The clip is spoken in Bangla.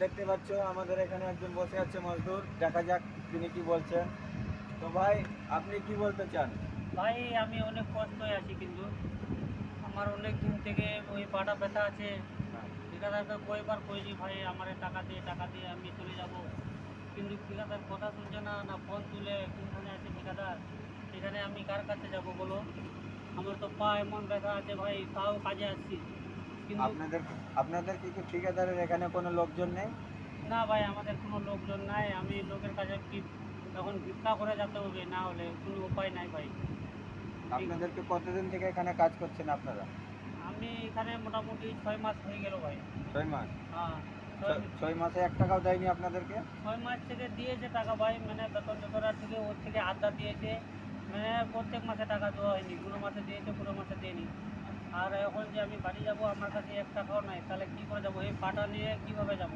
দেখতে পাচ্ছ আমাদের এখানে একজন বসে আছে মজদুর, দেখা যাক তিনি কি বলছেন। তো ভাই, আপনি কি বলতে চান? ভাই আমি অনেক কষ্টই আছি, কিন্তু আমার অনেক দিন থেকে ওই পাটা ব্যথা আছে। হ্যাঁ। ঠিকাদারকে কয়বার কইছি ভাই আমার টাকা দিয়ে আমি চলে যাব, কিন্তু ঠিকাদার কথা শুনছে না, না ফোন তুলে কোনখানে আছে ঠিকাদার। এখানে আমি কার কাছে যাব বলো? আমার তো পা এমন ব্যথা আছে ভাই, তাও কাজে আসছি, কিন্তু আপনাদের আপনাদের কি ঠিকাদারের এখানে কোনো লোকজন নেই? না ভাই, আমাদের কোনো লোকজন নাই। আমি লোকের কাছে এখন ভিক্ষা করে যেতে হবে, না হলে কোনো উপায় নাই ভাই। ঠিক, আপনাদেরকে কতদিন থেকে এখানে কাজ করছেন আপনারা? আমি এখানে মোটামুটি 6 মাস হয়ে গেল ভাই। 6 মাস? হ্যাঁ, ছয় 6 মাসে 1 টাকাও দেয়নি আপনাদেরকে? 6 মাস থেকে দিয়েছে টাকা ভাই, মানে বেতন টেতনের থেকে ওর থেকে আধা দিয়েছে। মানে প্রত্যেক মাসে টাকা দেওয়া হয়নি, কোনো মাসে দিয়েছে কোনো মাসে দেয়নি। আর এখন যে আমি বাড়ি যাব, আমার কাছে 1 টাকাও নাই, তাহলে কী করে যাবো? এই পাটা নিয়ে কীভাবে যাব?